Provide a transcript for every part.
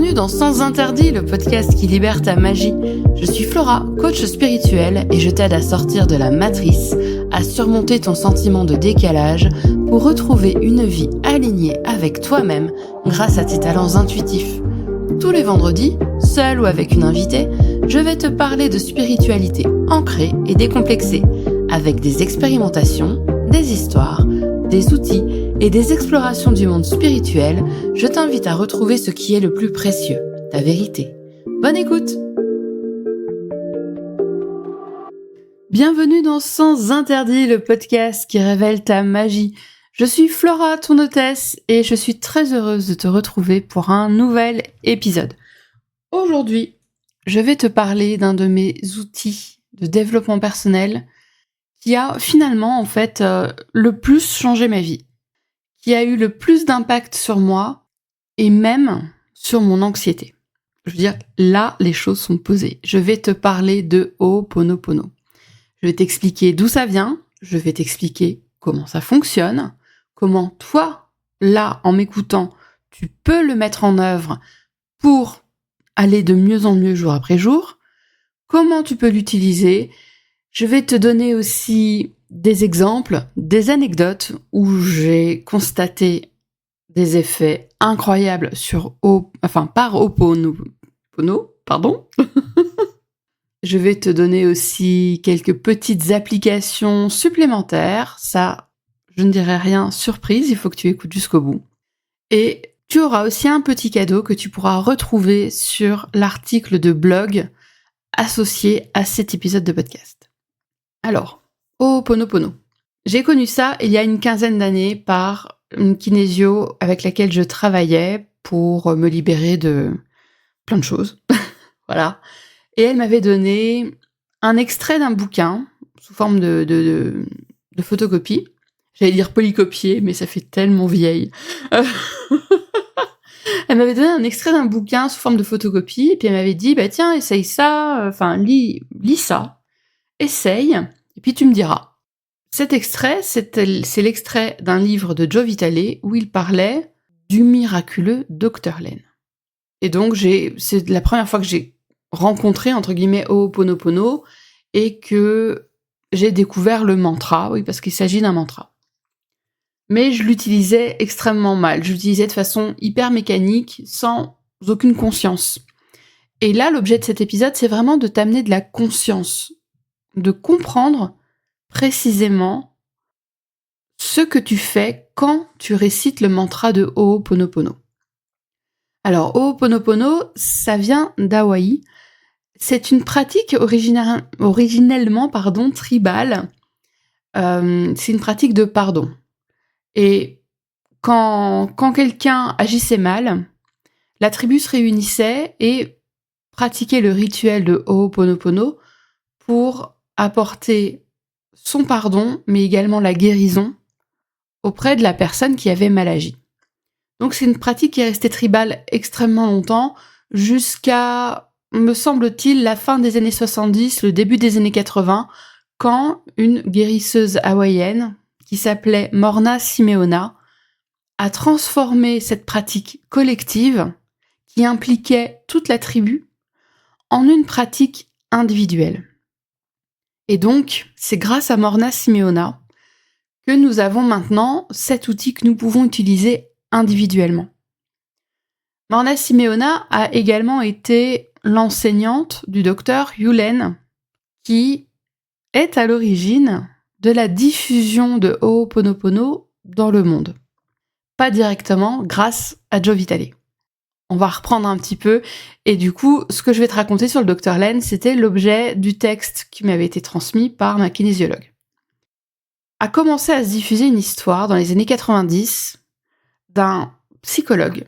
Bienvenue dans Sans Interdit, le podcast qui libère ta magie. Je suis Flora, coach spirituel, et je t'aide à sortir de la matrice, à surmonter ton sentiment de décalage pour retrouver une vie alignée avec toi-même grâce à tes talents intuitifs. Tous les vendredis, seul ou avec une invitée, je vais te parler de spiritualité ancrée et décomplexée, avec des expérimentations, des histoires, des outils et des explorations du monde spirituel. Je t'invite à retrouver ce qui est le plus précieux, ta vérité. Bonne écoute! Bienvenue dans Sans Interdit, le podcast qui révèle ta magie. Je suis Flora, ton hôtesse, et je suis très heureuse de te retrouver pour un nouvel épisode. Aujourd'hui, je vais te parler d'un de mes outils de développement personnel qui a finalement le plus changé ma vie, qui a eu le plus d'impact sur moi et même sur mon anxiété. Je veux dire, là, les choses sont posées. Je vais te parler de Ho'oponopono. Je vais t'expliquer d'où ça vient, je vais t'expliquer comment ça fonctionne, comment toi, là, en m'écoutant, tu peux le mettre en œuvre pour aller de mieux en mieux jour après jour, comment tu peux l'utiliser. Je vais te donner aussi des exemples, des anecdotes où j'ai constaté des effets incroyables par Ho'oponopono, pardon. Je vais te donner aussi quelques petites applications supplémentaires. Ça, je ne dirai rien, surprise, il faut que tu écoutes jusqu'au bout. Et tu auras aussi un petit cadeau que tu pourras retrouver sur l'article de blog associé à cet épisode de podcast. Alors, Ho'oponopono. J'ai connu ça il y a une quinzaine d'années par une kinésio avec laquelle je travaillais pour me libérer de plein de choses. Voilà. Et elle m'avait donné un extrait d'un bouquin sous forme de photocopie. J'allais dire polycopier, mais ça fait tellement vieille. Elle m'avait donné un extrait d'un bouquin sous forme de photocopie, et puis elle m'avait dit, tiens, essaye ça, lis ça, essaye, et puis tu me diras. Cet extrait, c'est l'extrait d'un livre de Joe Vitale où il parlait du miraculeux Dr Len. Et donc, c'est la première fois que j'ai rencontré, entre guillemets, Ho'oponopono, et que j'ai découvert le mantra, oui, parce qu'il s'agit d'un mantra. Mais je l'utilisais extrêmement mal. Je l'utilisais de façon hyper mécanique, sans aucune conscience. Et là, l'objet de cet épisode, c'est vraiment de t'amener de la conscience, de comprendre précisément ce que tu fais quand tu récites le mantra de Ho'oponopono. Alors, Ho'oponopono, ça vient d'Hawaï. C'est une pratique originellement tribale. C'est une pratique de pardon. Et quand quelqu'un agissait mal, la tribu se réunissait et pratiquait le rituel de Ho'oponopono pour apporter son pardon, mais également la guérison auprès de la personne qui avait mal agi. Donc c'est une pratique qui est restée tribale extrêmement longtemps, jusqu'à, me semble-t-il, la fin des années 70, le début des années 80, quand une guérisseuse hawaïenne, qui s'appelait Morna Simeona, a transformé cette pratique collective, qui impliquait toute la tribu, en une pratique individuelle. Et donc, c'est grâce à Morna Simeona que nous avons maintenant cet outil que nous pouvons utiliser individuellement. Morna Simeona a également été l'enseignante du docteur Yulen, qui est à l'origine de la diffusion de Ho'oponopono dans le monde. Pas directement grâce à Joe Vitale. On va reprendre un petit peu, et du coup, ce que je vais te raconter sur le Dr Len, c'était l'objet du texte qui m'avait été transmis par ma kinésiologue. A commencé à se diffuser une histoire dans les années 90 d'un psychologue,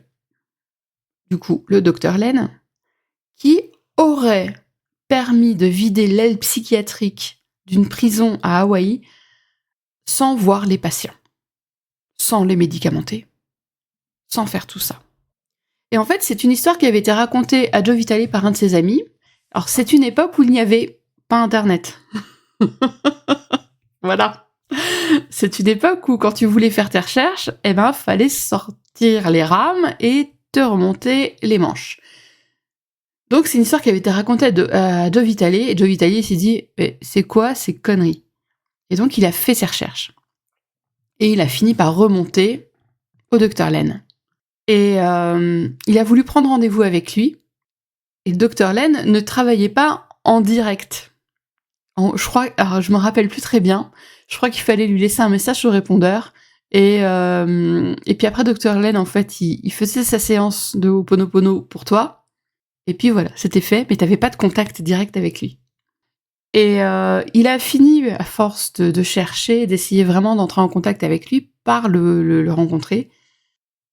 du coup, le Dr Len, qui aurait permis de vider l'aile psychiatrique d'une prison à Hawaï sans voir les patients, sans les médicamenter, sans faire tout ça. Et en fait, c'est une histoire qui avait été racontée à Joe Vitale par un de ses amis. Alors, c'est une époque où il n'y avait pas Internet. Voilà. C'est une époque où, quand tu voulais faire tes recherches, fallait sortir les rames et te remonter les manches. Donc c'est une histoire qui avait été racontée à Joe Vitale, et Joe Vitale s'est dit « C'est quoi ces conneries ?» Et donc il a fait ses recherches. Et il a fini par remonter au Dr Len. Et il a voulu prendre rendez-vous avec lui, et le Dr Len ne travaillait pas en direct. Je me rappelle plus très bien, je crois qu'il fallait lui laisser un message sur répondeur, et puis après Dr Len, en fait, il faisait sa séance de Ho'oponopono pour toi, et puis voilà, c'était fait, mais t'avais pas de contact direct avec lui. Et il a fini, à force de chercher, d'essayer vraiment d'entrer en contact avec lui, par le rencontrer.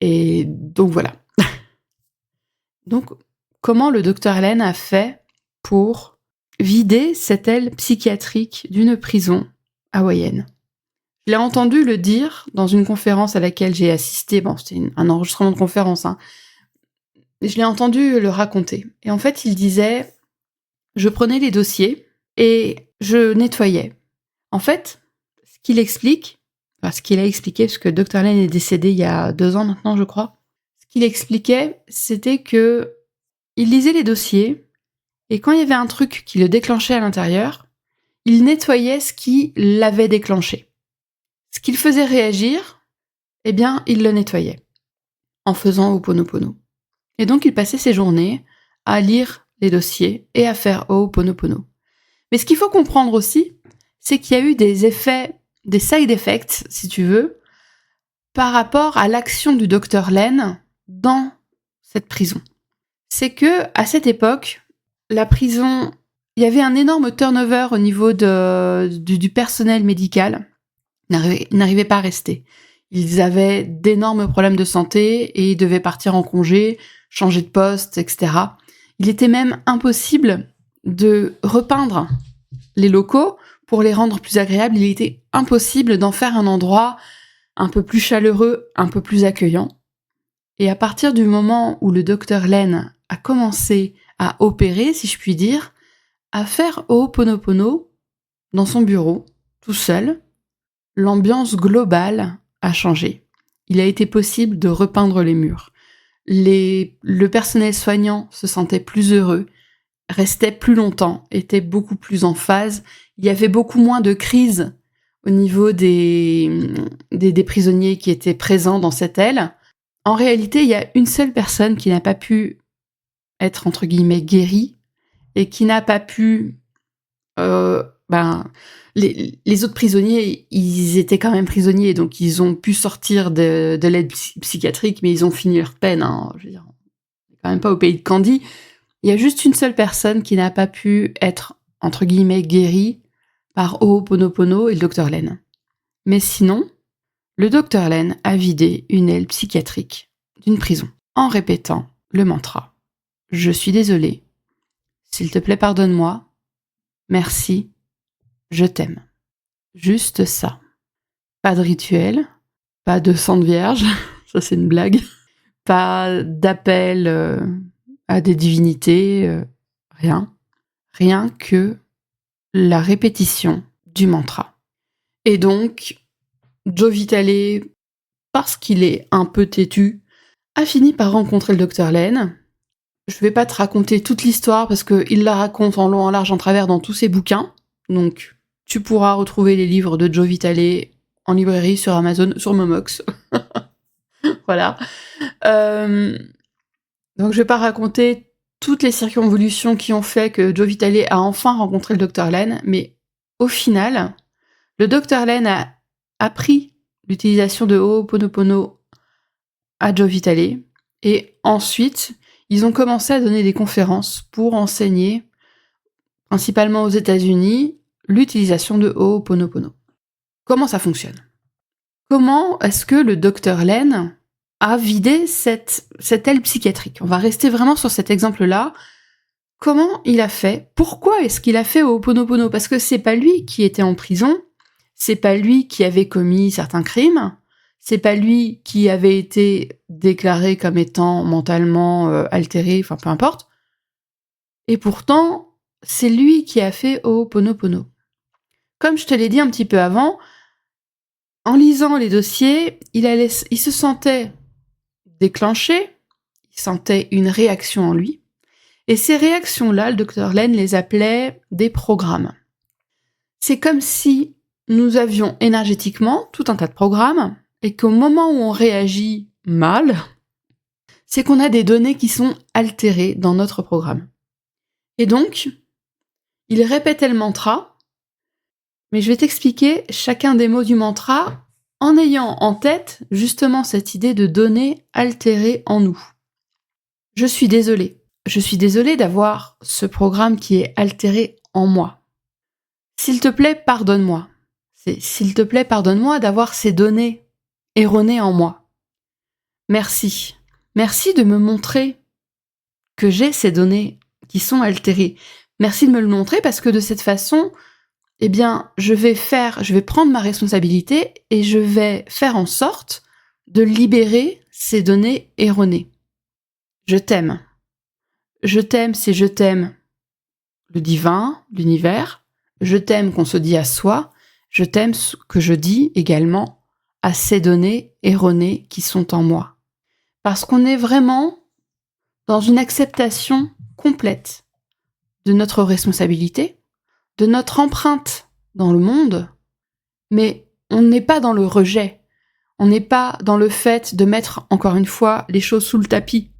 Et donc voilà. Donc, comment le Dr Len a fait pour vider cette aile psychiatrique d'une prison hawaïenne? Je l'ai entendu le dire dans une conférence à laquelle j'ai assisté. Bon, c'était un enregistrement de conférence, hein. Je l'ai entendu le raconter. Et en fait, il disait, je prenais les dossiers et je nettoyais. En fait, ce qu'il a expliqué, parce que Dr Len est décédé il y a 2 ans maintenant, je crois. Ce qu'il expliquait, c'était que il lisait les dossiers, et quand il y avait un truc qui le déclenchait à l'intérieur, il nettoyait ce qui l'avait déclenché. Ce qui le faisait réagir, eh bien, il le nettoyait, en faisant Ho'oponopono. Et donc, il passait ses journées à lire les dossiers et à faire Ho'oponopono. Mais ce qu'il faut comprendre aussi, c'est qu'il y a eu des effets, des side effects, si tu veux, par rapport à l'action du Dr Len dans cette prison. C'est que, à cette époque, la prison, il y avait un énorme turnover au niveau du personnel médical. Ils n'arrivaient pas à rester. Ils avaient d'énormes problèmes de santé et ils devaient partir en congé, changer de poste, etc. Il était même impossible de repeindre les locaux pour les rendre plus agréables. Il était impossible d'en faire un endroit un peu plus chaleureux, un peu plus accueillant. Et à partir du moment où le Dr Len a commencé à opérer, si je puis dire, à faire Ho'oponopono dans son bureau, tout seul, l'ambiance globale a changé. Il a été possible de repeindre les murs. Le personnel soignant se sentait plus heureux, restait plus longtemps, était beaucoup plus en phase. Il y avait beaucoup moins de crises au niveau des prisonniers qui étaient présents dans cette aile. En réalité, il y a une seule personne qui n'a pas pu être, entre guillemets, guérie, et qui n'a pas pu... les autres prisonniers, ils étaient quand même prisonniers, donc ils ont pu sortir de l'aide psychiatrique, mais ils ont fini leur peine, hein. Je veux dire, on n'est quand même pas au pays de Candy. Il y a juste une seule personne qui n'a pas pu être, entre guillemets, guérie par Ho'oponopono, et le Dr Len. Mais sinon, le Dr Len a vidé une aile psychiatrique d'une prison en répétant le mantra « Je suis désolé. S'il te plaît, pardonne-moi. Merci. Je t'aime. » Juste ça. Pas de rituel, pas de sang de vierge, ça c'est une blague, pas d'appel à des divinités, rien. Rien que la répétition du mantra. Et donc, Joe Vitale, parce qu'il est un peu têtu, a fini par rencontrer le Dr Len. Je vais pas te raconter toute l'histoire parce qu'il la raconte en long, en large, en travers dans tous ses bouquins. Donc, tu pourras retrouver les livres de Joe Vitale en librairie, sur Amazon, sur Momox. Voilà. Donc, je vais pas raconter toutes les circonvolutions qui ont fait que Joe Vitale a enfin rencontré le Dr Len, mais au final, le Dr Len a appris l'utilisation de Ho'oponopono à Joe Vitale, et ensuite, ils ont commencé à donner des conférences pour enseigner, principalement aux États-Unis, l'utilisation de Ho'oponopono. Comment ça fonctionne? Comment est-ce que le Dr Len a vidé cette aile psychiatrique? On va rester vraiment sur cet exemple-là. Comment il a fait? Pourquoi est-ce qu'il a fait Ho'oponopono? Parce que c'est pas lui qui était en prison, c'est pas lui qui avait commis certains crimes, c'est pas lui qui avait été déclaré comme étant mentalement altéré, enfin peu importe. Et pourtant, c'est lui qui a fait Ho'oponopono. Comme je te l'ai dit un petit peu avant, en lisant les dossiers, il se sentait déclenché, il il sentait une réaction en lui. Et ces réactions-là, le docteur Len les appelait des programmes. C'est comme si nous avions énergétiquement tout un tas de programmes, et qu'au moment où on réagit mal, c'est qu'on a des données qui sont altérées dans notre programme. Et donc, il répétait le mantra, mais je vais t'expliquer chacun des mots du mantra en ayant en tête justement cette idée de données altérées en nous. Je suis désolée. Je suis désolée d'avoir ce programme qui est altéré en moi. S'il te plaît, pardonne-moi. C'est s'il te plaît, pardonne-moi d'avoir ces données erronées en moi. Merci. Merci de me montrer que j'ai ces données qui sont altérées. Merci de me le montrer parce que de cette façon, eh bien, je vais prendre ma responsabilité et je vais faire en sorte de libérer ces données erronées. Je t'aime. Je t'aime, c'est je t'aime le divin, l'univers. Je t'aime qu'on se dit à soi. Je t'aime ce que je dis également à ces données erronées qui sont en moi. Parce qu'on est vraiment dans une acceptation complète de notre responsabilité, de notre empreinte dans le monde, mais on n'est pas dans le rejet. On n'est pas dans le fait de mettre, encore une fois, les choses sous le tapis.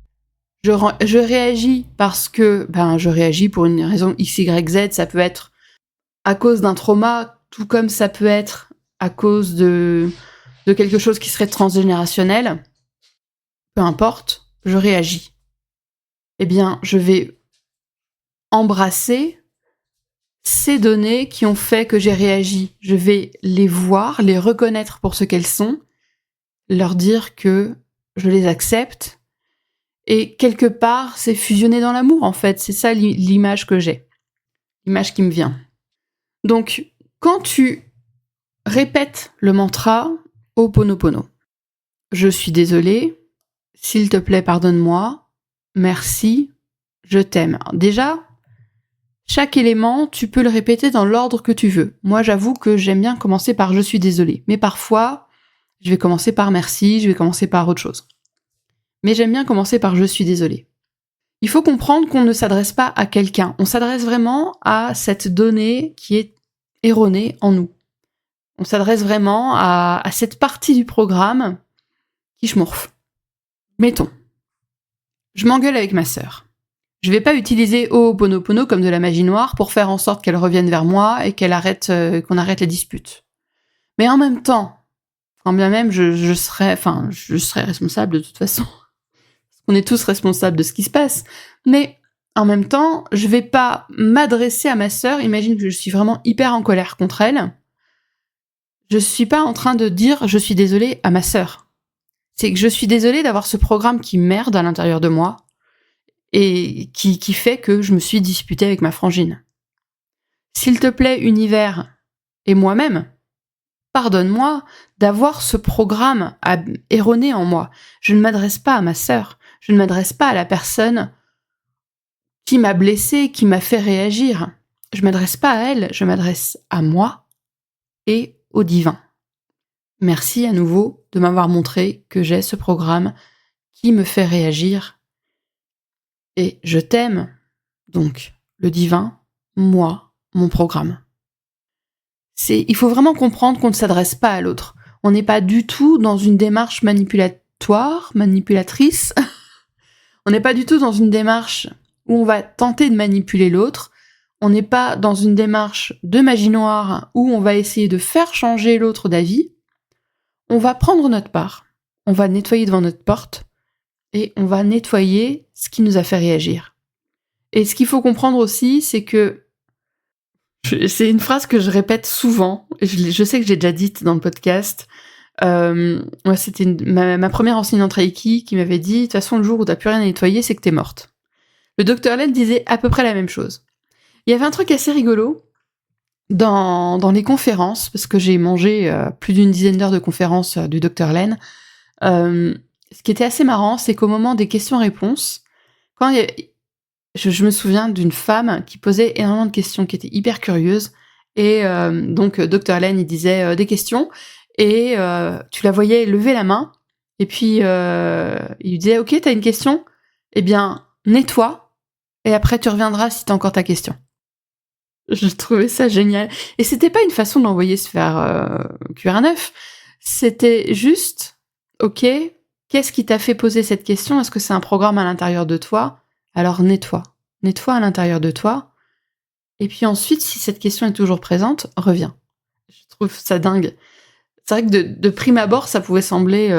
Je réagis parce que je réagis pour une raison X, Y, Z. Ça peut être à cause d'un trauma, tout comme ça peut être à cause de quelque chose qui serait transgénérationnel. Peu importe, je réagis. Eh bien, je vais embrasser ces données qui ont fait que j'ai réagi. Je vais les voir, les reconnaître pour ce qu'elles sont, leur dire que je les accepte. Et quelque part, c'est fusionner dans l'amour, en fait. C'est ça l'image que j'ai. L'image qui me vient. Donc, quand tu répètes le mantra Ho'oponopono, je suis désolée, s'il te plaît, pardonne-moi, merci, je t'aime. Déjà, chaque élément, tu peux le répéter dans l'ordre que tu veux. Moi, j'avoue que j'aime bien commencer par je suis désolée. Mais parfois, je vais commencer par merci, je vais commencer par autre chose. Mais j'aime bien commencer par je suis désolée. Il faut comprendre qu'on ne s'adresse pas à quelqu'un. On s'adresse vraiment à cette donnée qui est erronée en nous. On s'adresse vraiment à cette partie du programme qui schmourfe. Mettons, je m'engueule avec ma sœur. Je vais pas utiliser Ho'oponopono comme de la magie noire pour faire en sorte qu'elle revienne vers moi et qu'on arrête les disputes. Mais en même temps, quand bien même je serais responsable de toute façon. On est tous responsables de ce qui se passe. Mais en même temps, je vais pas m'adresser à ma sœur. Imagine que je suis vraiment hyper en colère contre elle. Je suis pas en train de dire je suis désolée à ma sœur. C'est que je suis désolée d'avoir ce programme qui merde à l'intérieur de moi et qui fait que je me suis disputée avec ma frangine. S'il te plaît, univers et moi-même, pardonne-moi d'avoir ce programme erroné en moi. Je ne m'adresse pas à ma sœur. Je ne m'adresse pas à la personne qui m'a blessée, qui m'a fait réagir. Je ne m'adresse pas à elle, je m'adresse à moi et au divin. Merci à nouveau de m'avoir montré que j'ai ce programme qui me fait réagir. Et je t'aime, donc le divin, moi, mon programme. Il faut vraiment comprendre qu'on ne s'adresse pas à l'autre. On n'est pas du tout dans une démarche manipulatrice. On n'est pas du tout dans une démarche où on va tenter de manipuler l'autre. On n'est pas dans une démarche de magie noire où on va essayer de faire changer l'autre d'avis. On va prendre notre part. On va nettoyer devant notre porte et on va nettoyer ce qui nous a fait réagir. Et ce qu'il faut comprendre aussi, c'est que c'est une phrase que je répète souvent. Je sais que j'ai déjà dite dans le podcast. C'était ma première enseignante Reiki qui m'avait dit « De toute façon, le jour où t'as plus rien à nettoyer, c'est que t'es morte. » Le docteur Len disait à peu près la même chose. Il y avait un truc assez rigolo dans les conférences, parce que j'ai mangé plus d'une dizaine d'heures de conférences du docteur Len. Ce qui était assez marrant, c'est qu'au moment des questions-réponses, je me souviens d'une femme qui posait énormément de questions, qui était hyper curieuse, et donc docteur Len, il disait des questions, et tu la voyais lever la main, et puis il lui disait « Ok, t'as une question ?» eh bien, nettoie, et après tu reviendras si t'as encore ta question. Je trouvais ça génial. Et c'était pas une façon de l'envoyer se faire cuire un œuf. C'était juste, ok, qu'est-ce qui t'a fait poser cette question? Est-ce que c'est un programme à l'intérieur de toi? Alors nettoie. Nettoie à l'intérieur de toi. Et puis ensuite, si cette question est toujours présente, reviens. Je trouve ça dingue. C'est vrai que de prime abord, ça pouvait sembler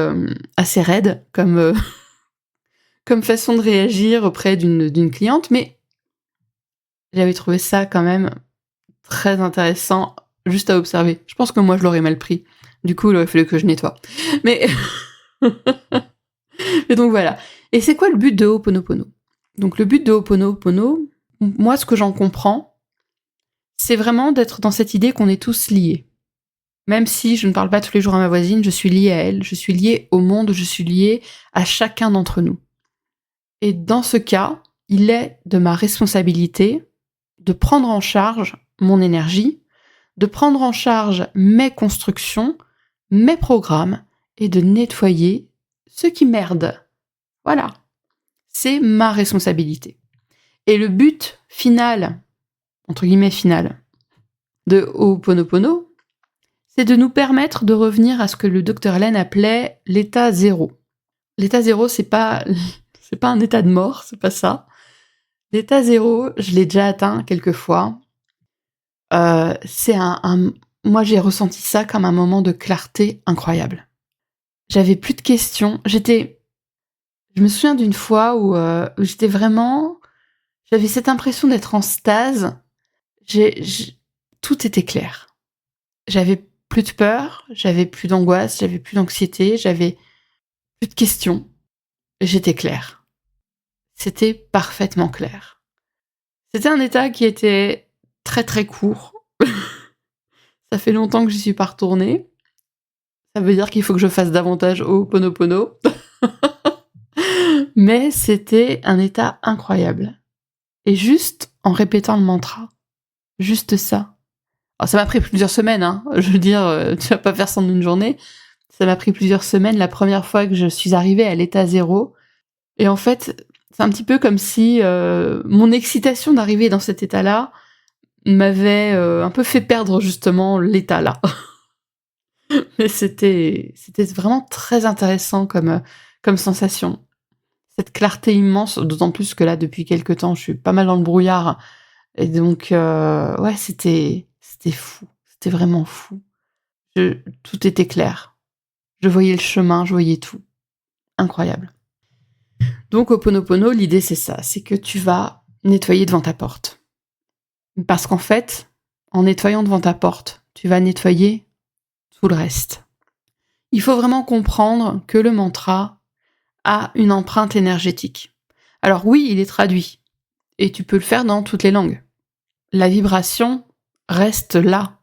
assez raide comme façon de réagir auprès d'une cliente, mais j'avais trouvé ça quand même très intéressant juste à observer. Je pense que moi, je l'aurais mal pris. Du coup, il aurait fallu que je nettoie. Mais et donc voilà. Et c'est quoi le but de Ho'oponopono? Donc le but de Ho'oponopono, moi, ce que j'en comprends, c'est vraiment d'être dans cette idée qu'on est tous liés. Même si je ne parle pas tous les jours à ma voisine, je suis liée à elle, je suis liée au monde, je suis liée à chacun d'entre nous. Et dans ce cas, il est de ma responsabilité de prendre en charge mon énergie, de prendre en charge mes constructions, mes programmes, et de nettoyer ce qui merde. Voilà. C'est ma responsabilité. Et le but final, entre guillemets final, de Ho'oponopono, c'est de nous permettre de revenir à ce que le Dr Len appelait l'état zéro. L'état zéro, c'est pas un état de mort, c'est pas ça. L'état zéro, je l'ai déjà atteint quelques fois. C'est moi, j'ai ressenti ça comme un moment de clarté incroyable. J'avais plus de questions. Je me souviens d'une fois où j'étais vraiment... J'avais cette impression d'être en stase. Tout était clair. J'avais plus de peur, j'avais plus d'angoisse, j'avais plus d'anxiété, j'avais plus de questions. J'étais claire. C'était parfaitement clair. C'était un état qui était très très court. Ça fait longtemps que j'y suis pas retournée. Ça veut dire qu'il faut que je fasse davantage Ho'oponopono. Mais c'était un état incroyable. Et juste en répétant le mantra. Juste ça. Alors, ça m'a pris plusieurs semaines, hein. Je veux dire, tu vas pas faire ça en une journée. Ça m'a pris plusieurs semaines la première fois que je suis arrivée à l'état zéro. Et en fait, c'est un petit peu comme si mon excitation d'arriver dans cet état-là m'avait un peu fait perdre justement l'état là. Mais c'était vraiment très intéressant comme sensation. Cette clarté immense, d'autant plus que là, depuis quelques temps, je suis pas mal dans le brouillard. Et donc, ouais, c'était fou. C'était vraiment fou. Tout était clair. Je voyais le chemin, je voyais tout. Incroyable. Donc, Ho'oponopono, l'idée, c'est ça. C'est que tu vas nettoyer devant ta porte. Parce qu'en fait, en nettoyant devant ta porte, tu vas nettoyer tout le reste. Il faut vraiment comprendre que le mantra a une empreinte énergétique. Alors oui, il est traduit. Et tu peux le faire dans toutes les langues. La vibration reste là.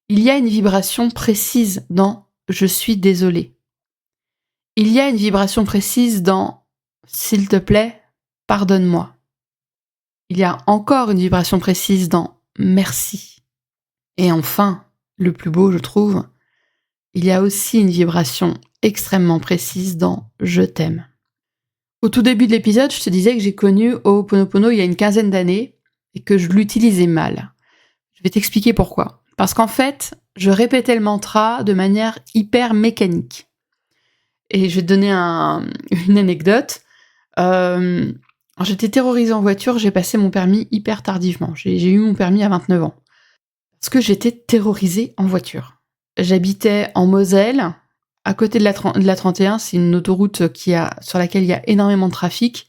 Il y a une vibration précise dans « je suis désolé ». Il y a une vibration précise dans « s'il te plaît, pardonne-moi ». Il y a encore une vibration précise dans « merci ». Et enfin, le plus beau, je trouve, il y a aussi une vibration extrêmement précise dans « je t'aime ». Au tout début de l'épisode, je te disais que j'ai connu Ho'oponopono il y a une quinzaine d'années et que je l'utilisais mal. Je vais t'expliquer pourquoi. Parce qu'en fait, je répétais le mantra de manière hyper mécanique. Et je vais te donner une anecdote. J'étais terrorisée en voiture, j'ai passé mon permis hyper tardivement. J'ai eu mon permis à 29 ans. Parce que j'étais terrorisée en voiture. J'habitais en Moselle, à côté de la 31, c'est une autoroute sur laquelle il y a énormément de trafic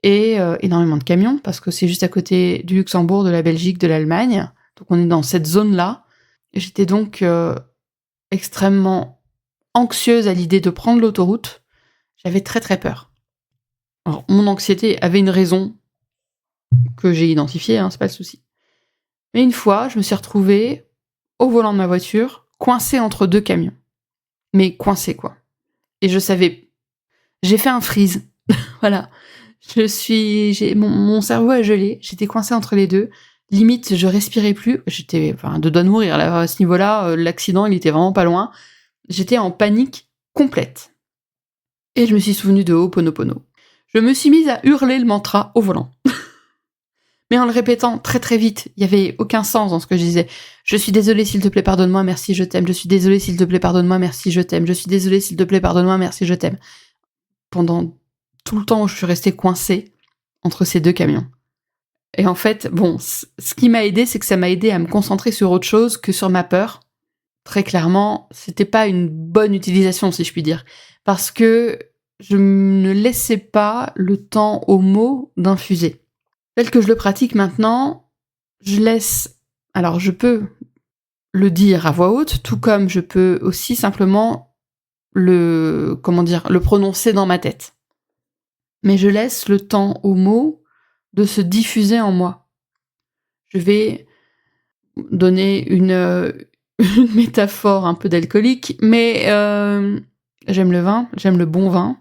et énormément de camions, parce que c'est juste à côté du Luxembourg, de la Belgique, de l'Allemagne. Donc on est dans cette zone-là. J'étais donc extrêmement anxieuse à l'idée de prendre l'autoroute. J'avais très très peur. Alors, mon anxiété avait une raison que j'ai identifiée, hein, c'est pas le souci. Mais une fois, je me suis retrouvée au volant de ma voiture, coincée entre deux camions. Mais coincée, quoi. Et je savais... J'ai fait un freeze. Voilà. Mon cerveau a gelé. J'étais coincée entre les deux. Limite, je respirais plus. J'étais de doigt de mourir. Là, à ce niveau-là, l'accident, il était vraiment pas loin. J'étais en panique complète. Et je me suis souvenue de Ho'oponopono. Je me suis mise à hurler le mantra au volant. Mais en le répétant très très vite, il y avait aucun sens dans ce que je disais. Je suis désolée, s'il te plaît, pardonne-moi, merci, je t'aime. Je suis désolée, s'il te plaît, pardonne-moi, merci, je t'aime. Je suis désolée, s'il te plaît, pardonne-moi, merci, je t'aime. Pendant tout le temps où je suis restée coincée entre ces deux camions. Et en fait, bon, ce qui m'a aidé, c'est que ça m'a aidé à me concentrer sur autre chose que sur ma peur. Très clairement, c'était pas une bonne utilisation, si je puis dire. Parce que je ne laissais pas le temps aux mots d'infuser. Tel que je le pratique maintenant, je laisse... Alors, je peux le dire à voix haute, tout comme je peux aussi simplement le prononcer dans ma tête. Mais je laisse le temps aux mots de se diffuser en moi. Je vais donner une métaphore un peu d'alcoolique, mais j'aime le vin, j'aime le bon vin.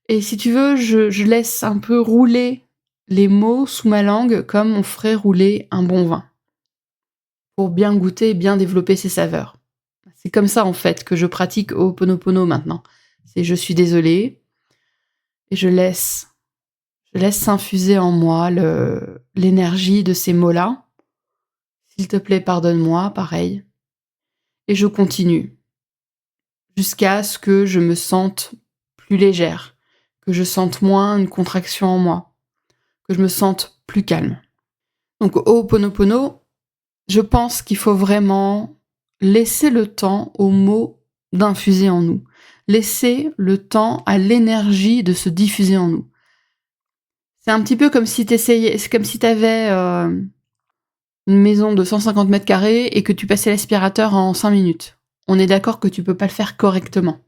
Et si tu veux, je laisse un peu rouler les mots sous ma langue comme on ferait rouler un bon vin, pour bien goûter et bien développer ses saveurs. C'est comme ça, en fait, que je pratique Ho'oponopono maintenant. C'est je suis désolée, et je laisse s'infuser en moi l'énergie de ces mots-là. S'il te plaît, pardonne-moi, pareil. Et je continue, jusqu'à ce que je me sente plus légère, que je sente moins une contraction en moi, que je me sente plus calme. Donc Ho'oponopono, je pense qu'il faut vraiment laisser le temps aux mots d'infuser en nous. Laisser le temps à l'énergie de se diffuser en nous. C'est un petit peu comme si c'est comme si t'avais une maison de 150 mètres carrés et que tu passais l'aspirateur en 5 minutes. On est d'accord que tu peux pas le faire correctement.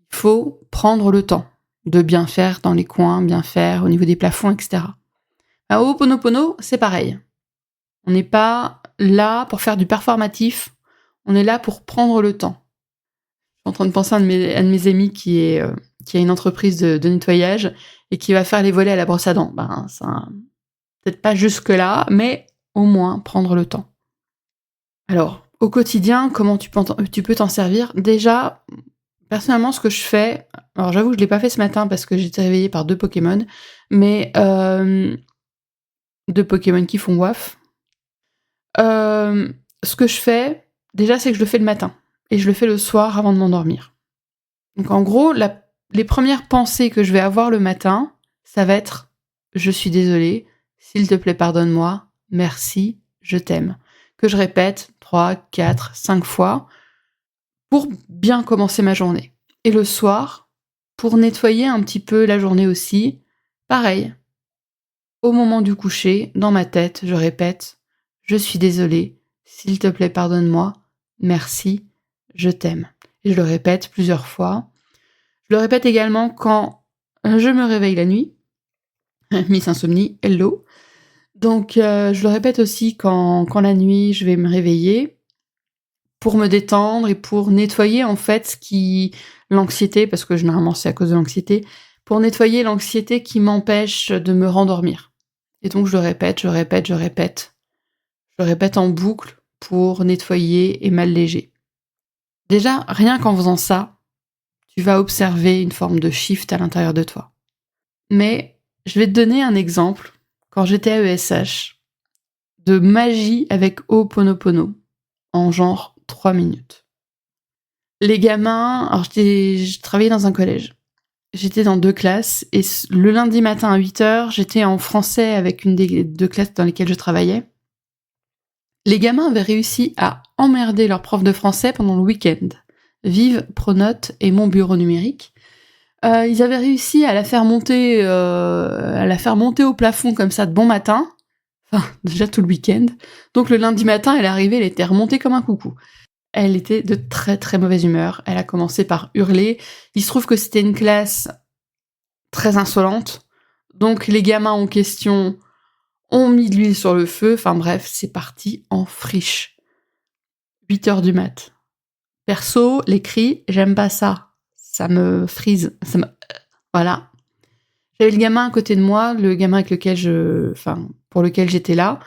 Il faut prendre le temps de bien faire dans les coins, bien faire au niveau des plafonds, etc. À Ho'oponopono, c'est pareil. On n'est pas là pour faire du performatif, on est là pour prendre le temps. Je suis en train de penser à un de mes amis qui a une entreprise de nettoyage et qui va faire les volets à la brosse à dents. Ça, peut-être pas jusque-là, mais au moins prendre le temps. Alors, au quotidien, comment tu peux t'en servir ? Déjà, personnellement, ce que je fais, alors j'avoue que je l'ai pas fait ce matin parce que j'étais réveillée par 2 Pokémon, mais 2 Pokémon qui font waf. Ce que je fais, déjà, c'est que je le fais le matin et je le fais le soir avant de m'endormir. Donc en gros, les premières pensées que je vais avoir le matin, ça va être « Je suis désolée, s'il te plaît, pardonne-moi, merci, je t'aime ». Que je répète 3, 4, 5 fois pour bien commencer ma journée. Et le soir, pour nettoyer un petit peu la journée aussi, pareil. Au moment du coucher, dans ma tête, je répète « Je suis désolée, s'il te plaît, pardonne-moi, merci, je t'aime ». Et je le répète plusieurs fois. Je le répète également quand je me réveille la nuit. Miss Insomnie, hello. Donc je le répète aussi quand la nuit, je vais me réveiller pour me détendre et pour nettoyer en fait l'anxiété, parce que généralement c'est à cause de l'anxiété, pour nettoyer l'anxiété qui m'empêche de me rendormir. Et donc je le répète. Je le répète en boucle pour nettoyer et m'alléger. Déjà, rien qu'en faisant ça, tu vas observer une forme de shift à l'intérieur de toi. Mais je vais te donner un exemple, quand j'étais à ESH, de magie avec Ho'oponopono, en genre 3 minutes. Les gamins, alors je travaillais dans un collège. J'étais dans 2 classes, et le lundi matin à 8h, j'étais en français avec une des 2 classes dans lesquelles je travaillais. Les gamins avaient réussi à emmerder leur prof de français pendant le week-end. Vive, Pronote et mon bureau numérique. Ils avaient réussi à la faire monter au plafond comme ça de bon matin. Enfin, déjà tout le week-end. Donc le lundi matin, elle est arrivée, elle était remontée comme un coucou. Elle était de très très mauvaise humeur. Elle a commencé par hurler. Il se trouve que c'était une classe très insolente. Donc les gamins en question ont mis de l'huile sur le feu. Enfin bref, c'est parti en friche. 8h du mat. Perso, les cris, j'aime pas ça. Ça me frise. Voilà. J'avais le gamin à côté de moi, le gamin avec lequel pour lequel j'étais là,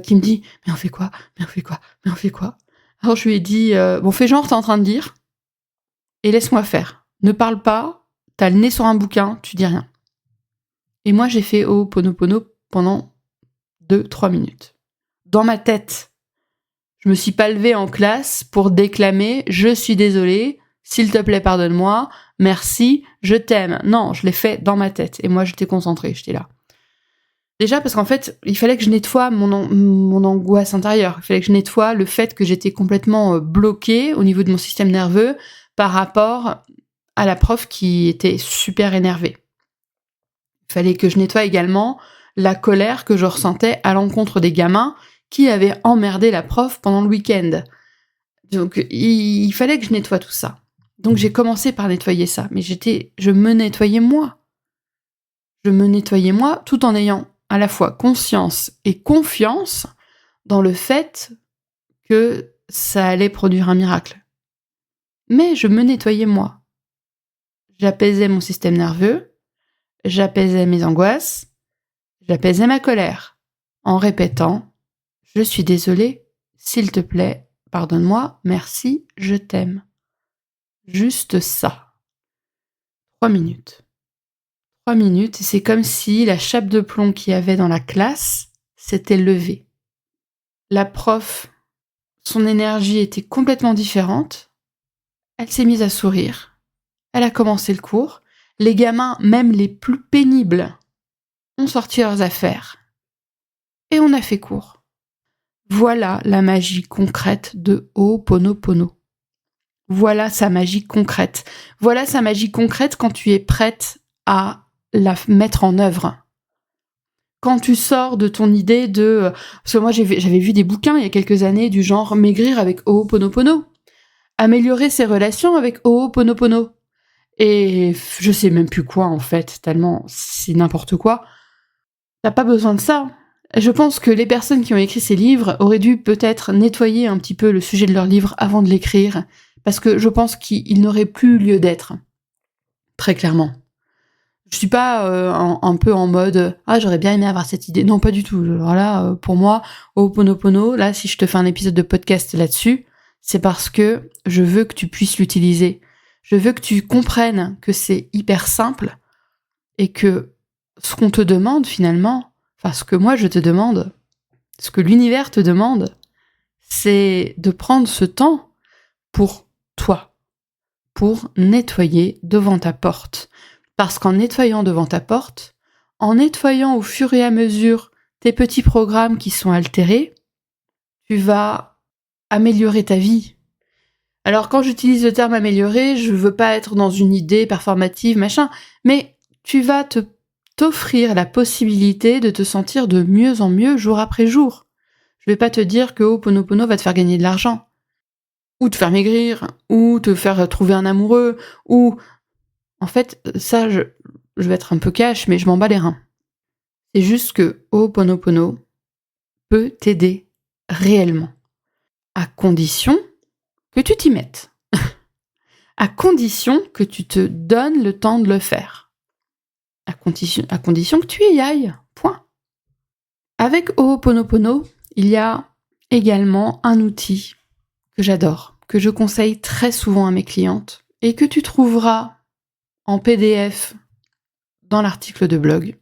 qui me dit « Mais on fait quoi ? Mais on fait quoi ? Mais on fait quoi ?» Alors je lui ai dit « Bon, fais genre t'es en train de dire, et laisse-moi faire. Ne parle pas, t'as le nez sur un bouquin, tu dis rien. » Et moi, j'ai fait Ho'oponopono pendant 2-3 minutes. Dans ma tête, je me suis pas levée en classe pour déclamer « Je suis désolée, s'il te plaît, pardonne-moi, merci, je t'aime ». Non, je l'ai fait dans ma tête. Et moi, j'étais concentrée, j'étais là. Déjà parce qu'en fait, il fallait que je nettoie mon angoisse intérieure. Il fallait que je nettoie le fait que j'étais complètement bloquée au niveau de mon système nerveux par rapport à la prof qui était super énervée. Il fallait que je nettoie également la colère que je ressentais à l'encontre des gamins qui avaient emmerdé la prof pendant le week-end. Donc, il fallait que je nettoie tout ça. Donc, j'ai commencé par nettoyer ça. Mais je me nettoyais moi. Je me nettoyais moi tout en ayant à la fois conscience et confiance dans le fait que ça allait produire un miracle. Mais je me nettoyais moi. J'apaisais mon système nerveux, j'apaisais mes angoisses, j'apaisais ma colère, en répétant « Je suis désolée, s'il te plaît, pardonne-moi, merci, je t'aime ». Juste ça. 3 minutes. 3 minutes, et c'est comme si la chape de plomb qu'il y avait dans la classe s'était levée. La prof, son énergie était complètement différente. Elle s'est mise à sourire. Elle a commencé le cours. Les gamins, même les plus pénibles, ont sorti leurs affaires. Et on a fait cours. Voilà la magie concrète de Ho'oponopono. Voilà sa magie concrète. Voilà sa magie concrète quand tu es prête à la mettre en œuvre. Quand tu sors de ton idée de... Parce que moi, j'avais vu des bouquins il y a quelques années du genre maigrir avec Ho'oponopono, améliorer ses relations avec Ho'oponopono. Et je sais même plus quoi, en fait, tellement c'est n'importe quoi. T'as pas besoin de ça. Je pense que les personnes qui ont écrit ces livres auraient dû peut-être nettoyer un petit peu le sujet de leur livre avant de l'écrire, parce que je pense qu'il n'aurait plus lieu d'être. Très clairement. Je suis pas un peu en mode « Ah, j'aurais bien aimé avoir cette idée ». Non, pas du tout. Alors là, pour moi, Ho'oponopono, là, si je te fais un épisode de podcast là-dessus, c'est parce que je veux que tu puisses l'utiliser. Je veux que tu comprennes que c'est hyper simple et que ce qu'on te demande finalement, enfin ce que moi je te demande, ce que l'univers te demande, c'est de prendre ce temps pour toi, pour nettoyer devant ta porte. Parce qu'en nettoyant devant ta porte, en nettoyant au fur et à mesure tes petits programmes qui sont altérés, tu vas améliorer ta vie. Alors quand j'utilise le terme améliorer, je veux pas être dans une idée performative, machin, mais tu vas t'offrir la possibilité de te sentir de mieux en mieux jour après jour. Je vais pas te dire que Ho'oponopono va te faire gagner de l'argent, ou te faire maigrir, ou te faire trouver un amoureux, ou... En fait, ça, je vais être un peu cash, mais je m'en bats les reins. C'est juste que Ho'oponopono peut t'aider réellement, à condition que tu t'y mettes. À condition que tu te donnes le temps de le faire. À condition que tu y ailles. Point. Avec Ho'oponopono, il y a également un outil que j'adore, que je conseille très souvent à mes clientes, et que tu trouveras en PDF dans l'article de blog.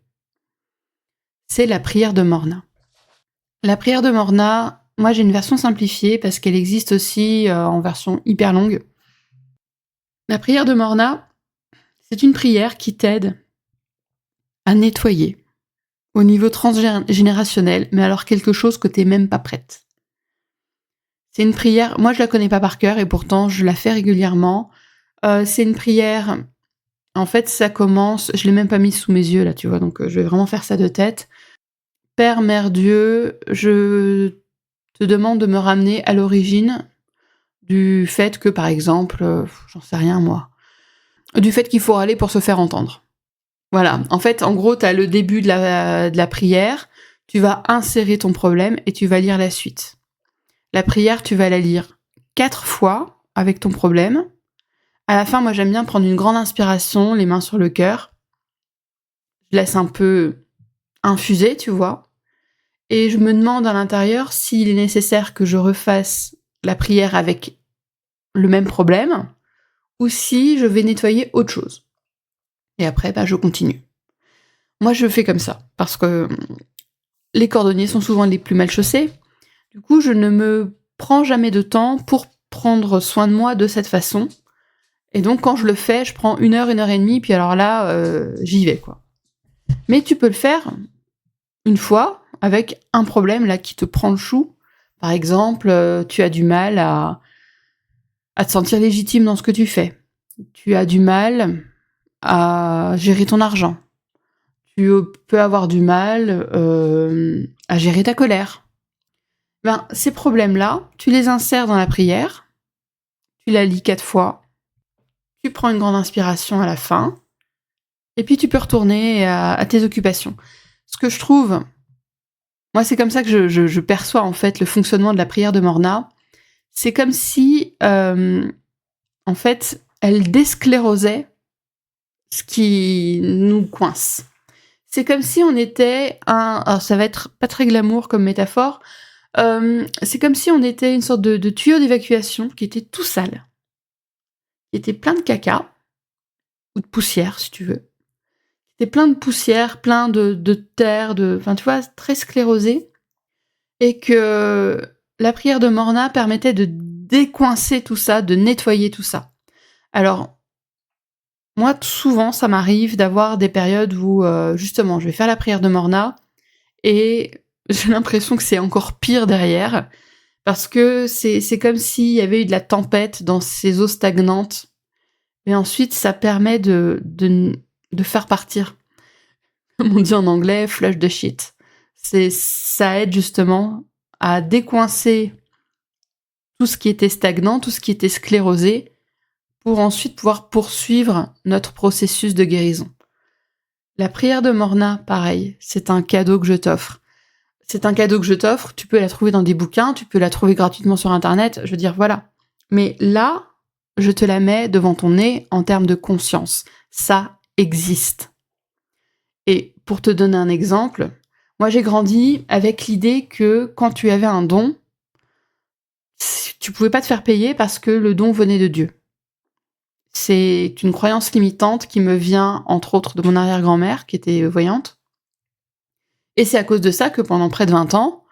C'est la prière de Morna. La prière de Morna, moi j'ai une version simplifiée parce qu'elle existe aussi en version hyper longue. La prière de Morna, c'est une prière qui t'aide à nettoyer au niveau transgénérationnel, mais alors quelque chose que t'es même pas prête. C'est une prière, moi je la connais pas par cœur et pourtant je la fais régulièrement. C'est une prière, en fait ça commence, je l'ai même pas mise sous mes yeux là, tu vois, donc je vais vraiment faire ça de tête. Père, Mère, Dieu, je te demande de me ramener à l'origine du fait que, par exemple, j'en sais rien moi, du fait qu'il faut aller pour se faire entendre. Voilà, en fait, en gros, t'as le début de la prière, tu vas insérer ton problème et tu vas lire la suite. La prière, tu vas la lire 4 fois avec ton problème. À la fin, moi, j'aime bien prendre une grande inspiration, les mains sur le cœur. Je laisse un peu infuser, tu vois. Et je me demande à l'intérieur s'il est nécessaire que je refasse la prière avec le même problème ou si je vais nettoyer autre chose. Et après, je continue. Moi, je fais comme ça, parce que les cordonniers sont souvent les plus mal chaussés. Du coup, je ne me prends jamais de temps pour prendre soin de moi de cette façon. Et donc, quand je le fais, je prends 1 heure et demie, puis alors là, j'y vais, quoi. Mais tu peux le faire une fois, avec un problème là qui te prend le chou. Par exemple, tu as du mal à te sentir légitime dans ce que tu fais. Tu as du mal à gérer ton argent. Tu peux avoir du mal à gérer ta colère. Ben, ces problèmes-là, tu les insères dans la prière, tu la lis 4 fois, tu prends une grande inspiration à la fin, et puis tu peux retourner à tes occupations. Ce que je trouve, moi c'est comme ça que je perçois en fait le fonctionnement de la prière de Morna, c'est comme si, en fait, elle désclérosait ce qui nous coince. C'est comme si on était alors ça va être pas très glamour comme métaphore, c'est comme si on était une sorte de tuyau d'évacuation qui était tout sale, qui était plein de caca, ou de poussière si tu veux. Qui était plein de poussière, plein de terre, enfin tu vois, très sclérosé. Et que la prière de Morna permettait de décoincer tout ça, de nettoyer tout ça. Alors, moi, souvent, ça m'arrive d'avoir des périodes où, justement, je vais faire la prière de Morna et j'ai l'impression que c'est encore pire derrière, parce que c'est comme s'il y avait eu de la tempête dans ces eaux stagnantes, et ensuite, ça permet de faire partir. Comme on dit en anglais, flush the shit. Ça aide justement à décoincer tout ce qui était stagnant, tout ce qui était sclérosé, pour ensuite pouvoir poursuivre notre processus de guérison. La prière de Morna, pareil, c'est un cadeau que je t'offre. C'est un cadeau que je t'offre, tu peux la trouver dans des bouquins, tu peux la trouver gratuitement sur Internet, je veux dire, voilà. Mais là, je te la mets devant ton nez en termes de conscience. Ça existe. Et pour te donner un exemple, moi j'ai grandi avec l'idée que quand tu avais un don, tu pouvais pas te faire payer parce que le don venait de Dieu. C'est une croyance limitante qui me vient, entre autres, de mon arrière-grand-mère, qui était voyante. Et c'est à cause de ça que pendant près de 20 ans,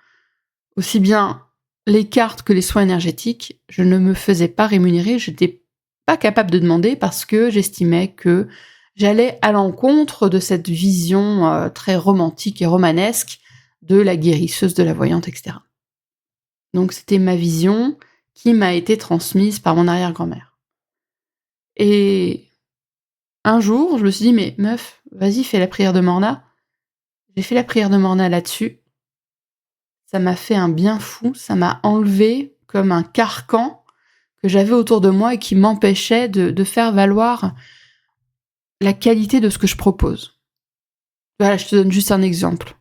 aussi bien les cartes que les soins énergétiques, je ne me faisais pas rémunérer, je n'étais pas capable de demander parce que j'estimais que j'allais à l'encontre de cette vision très romantique et romanesque de la guérisseuse, de la voyante, etc. Donc c'était ma vision qui m'a été transmise par mon arrière-grand-mère. Et un jour, je me suis dit, mais meuf, vas-y, fais la prière de Morna. J'ai fait la prière de Morna là-dessus. Ça m'a fait un bien fou, ça m'a enlevé comme un carcan que j'avais autour de moi et qui m'empêchait de faire valoir la qualité de ce que je propose. Voilà, je te donne juste un exemple.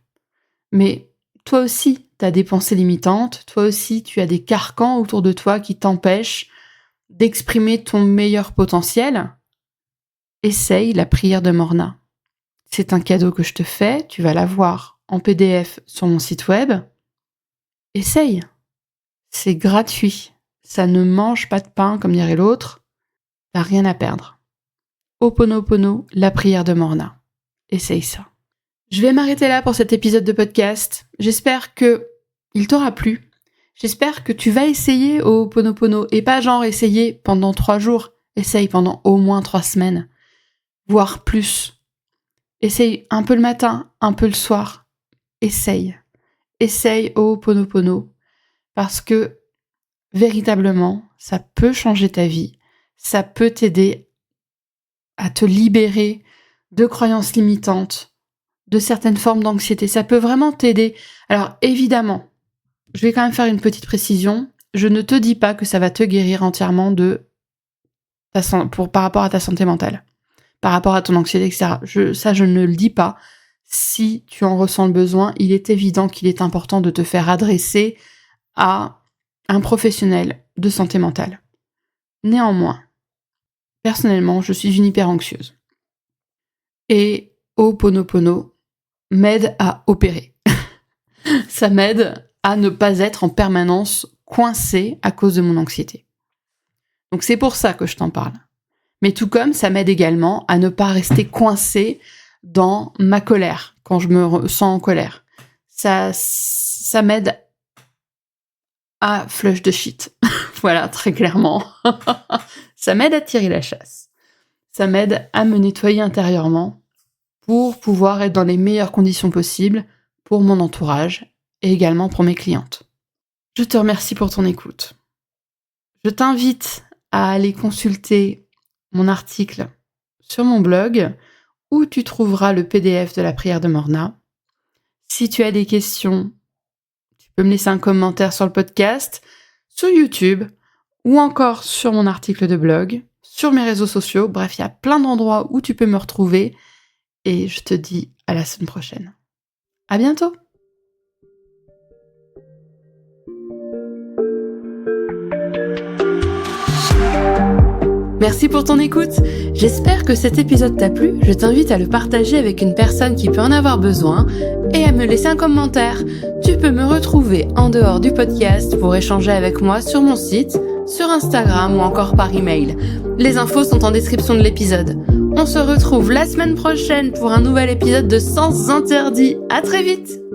Mais toi aussi, tu as des pensées limitantes, toi aussi, tu as des carcans autour de toi qui t'empêchent d'exprimer ton meilleur potentiel. Essaye la prière de Morna. C'est un cadeau que je te fais, tu vas l'avoir en PDF sur mon site web. Essaye. C'est gratuit. Ça ne mange pas de pain, comme dirait l'autre. T'as rien à perdre. Ho'oponopono, la prière de Morna. Essaye ça. Je vais m'arrêter là pour cet épisode de podcast. J'espère que il t'aura plu. J'espère que tu vas essayer Ho'oponopono et pas genre essayer pendant 3 jours. Essaye pendant au moins 3 semaines, voire plus. Essaye un peu le matin, un peu le soir. Essaye. Essaye Ho'oponopono parce que véritablement, ça peut changer ta vie. Ça peut t'aider à te libérer de croyances limitantes, de certaines formes d'anxiété. Ça peut vraiment t'aider. Alors évidemment, je vais quand même faire une petite précision. Je ne te dis pas que ça va te guérir entièrement par rapport à ta santé mentale, par rapport à ton anxiété, etc. Je ne le dis pas. Si tu en ressens le besoin, il est évident qu'il est important de te faire adresser à un professionnel de santé mentale. Néanmoins, personnellement, je suis une hyper-anxieuse. Et Ho'oponopono m'aide à opérer. Ça m'aide à ne pas être en permanence coincée à cause de mon anxiété. Donc c'est pour ça que je t'en parle. Mais tout comme ça m'aide également à ne pas rester coincée dans ma colère, quand je me sens en colère. Ça m'aide à flush the shit. Voilà, très clairement. Ça m'aide à tirer la chasse. Ça m'aide à me nettoyer intérieurement pour pouvoir être dans les meilleures conditions possibles pour mon entourage et également pour mes clientes. Je te remercie pour ton écoute. Je t'invite à aller consulter mon article sur mon blog où tu trouveras le PDF de la prière de Morna. Si tu as des questions, tu peux me laisser un commentaire sur le podcast, sur YouTube ou encore sur mon article de blog, sur mes réseaux sociaux. Bref, il y a plein d'endroits où tu peux me retrouver et je te dis à la semaine prochaine. À bientôt! Merci pour ton écoute. J'espère que cet épisode t'a plu. Je t'invite à le partager avec une personne qui peut en avoir besoin et à me laisser un commentaire. Tu peux me retrouver en dehors du podcast pour échanger avec moi sur mon site, sur Instagram ou encore par email. Les infos sont en description de l'épisode. On se retrouve la semaine prochaine pour un nouvel épisode de Sens Interdit. À très vite!